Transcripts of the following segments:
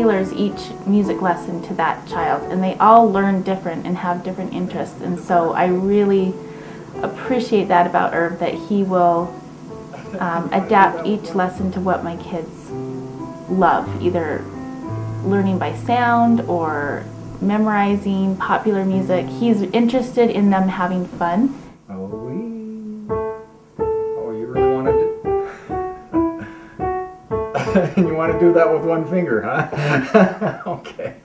tailors each music lesson to that child, and they all learn different and have different interests. And so I really appreciate that about Irv, that he will adapt each lesson to what my kids love, either learning by sound or memorizing popular music. He's interested in them having fun. Oh, you really want to do... You want to do that with one finger, huh? Okay.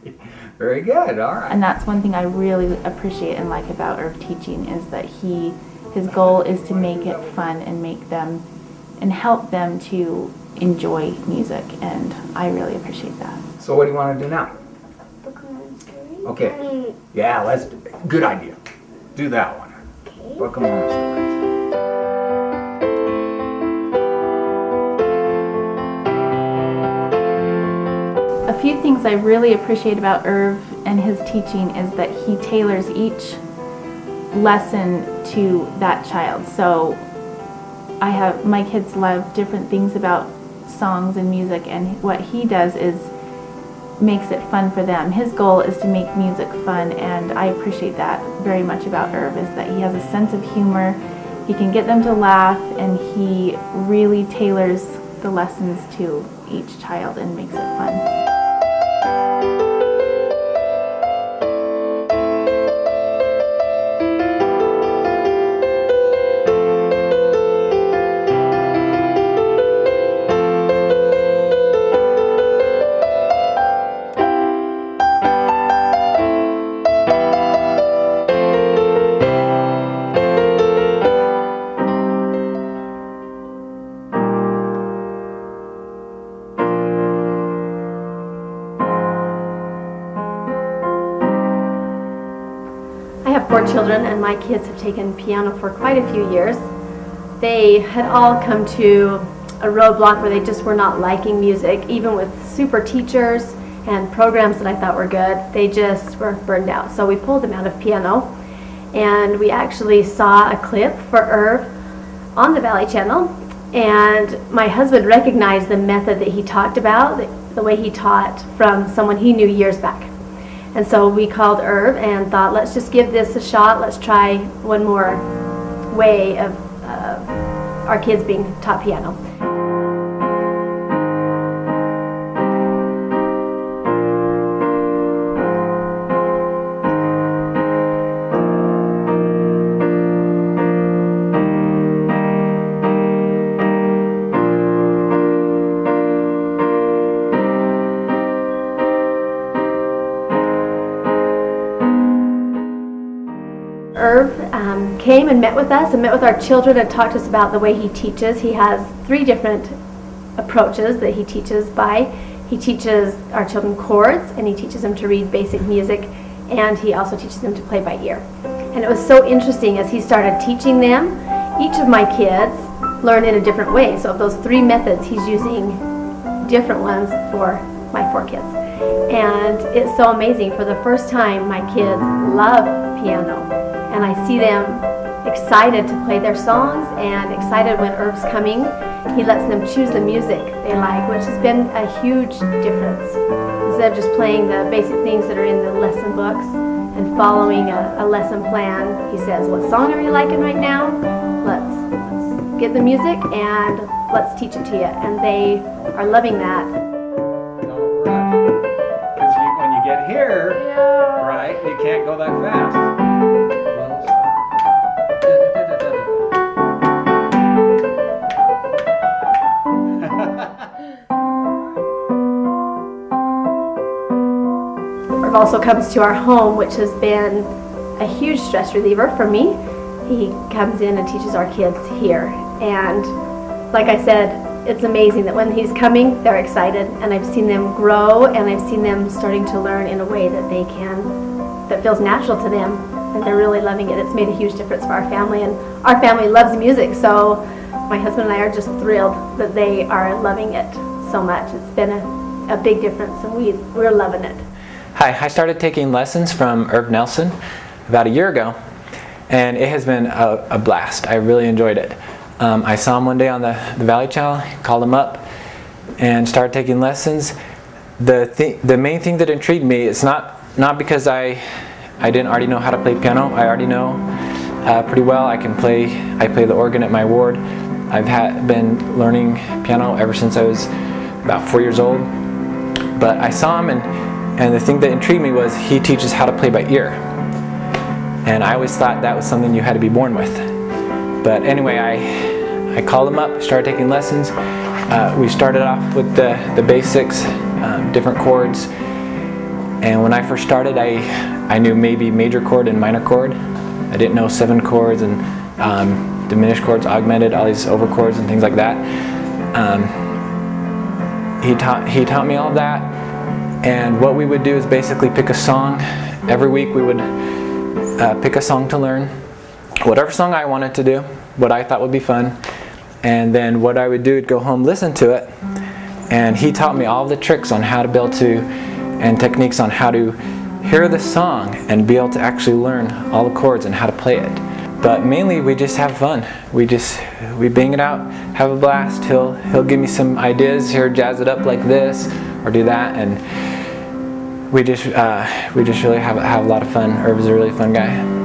Very good. All right. And that's one thing I really appreciate and like about Irv teaching, is that his goal is to make it fun and make them and help them to enjoy music, and I really appreciate that. So what do you want to do now? Okay. Yeah, let's do it. Good idea. Do that one. Okay. Book 'em on stories. A few things I really appreciate about Irv and his teaching is that he tailors each lesson to that child. So my kids love different things about songs and music, and what he does is makes it fun for them. His goal is to make music fun, and I appreciate that very much about Irv, is that he has a sense of humor, he can get them to laugh, and he really tailors the lessons to each child and makes it fun. I have 4 children, and my kids have taken piano for quite a few years. They had all come to a roadblock where they just were not liking music. Even with super teachers and programs that I thought were good, they just were burned out. So we pulled them out of piano, and we actually saw a clip for Irv on the Valley Channel, and my husband recognized the method that he talked about, the way he taught, from someone he knew years back. And so we called Irv and thought, let's just give this a shot. Let's try one more way of our kids being taught piano. Irv came and met with us and met with our children and talked to us about the way he teaches. He has 3 different approaches that he teaches by. He teaches our children chords, and he teaches them to read basic music, and he also teaches them to play by ear. And it was so interesting as he started teaching them. Each of my kids learn in a different way. So of those 3 methods, he's using different ones for my 4 kids. And it's so amazing. For the first time, my kids love piano. And I see them excited to play their songs, and excited when Irv's coming. He lets them choose the music they like, which has been a huge difference. Instead of just playing the basic things that are in the lesson books and following a lesson plan, he says, what song are you liking right now? Let's get the music and let's teach it to you. And they are loving that. Don't rush. Because when you get here, right, you can't go that fast. Irv also comes to our home, which has been a huge stress reliever for me. He comes in and teaches our kids here. And like I said, it's amazing that when he's coming, they're excited. And I've seen them grow, and I've seen them starting to learn in a way that they can, that feels natural to them. And they're really loving it. It's made a huge difference for our family. And our family loves music, so my husband and I are just thrilled that they are loving it so much. It's been a big difference, and we're loving it. Hi, I started taking lessons from Irv Nelson about a year ago, and it has been a blast. I really enjoyed it. I saw him one day on the Valley Channel, called him up, and started taking lessons. the main thing that intrigued me is not because I didn't already know how to play piano. I already know pretty well. I play the organ at my ward. I've been learning piano ever since I was about 4 years old. But I saw him, and the thing that intrigued me was he teaches how to play by ear. And I always thought that was something you had to be born with. But anyway, I called him up, started taking lessons. We started off with the basics, different chords. And when I first started, I knew maybe major chord and minor chord. I didn't know 7 chords and diminished chords, augmented, all these overchords and things like that. He taught me all that. And what we would do is basically pick a song. Every week we would pick a song to learn, whatever song I wanted to do, what I thought would be fun. And then what I would do is go home, listen to it, and he taught me all the tricks on how to be able to, and techniques on how to hear the song and be able to actually learn all the chords and how to play it. But mainly we just have fun. We bang it out, have a blast. He'll give me some ideas here, jazz it up like this or do that, and we just really have a lot of fun. Irv is a really fun guy.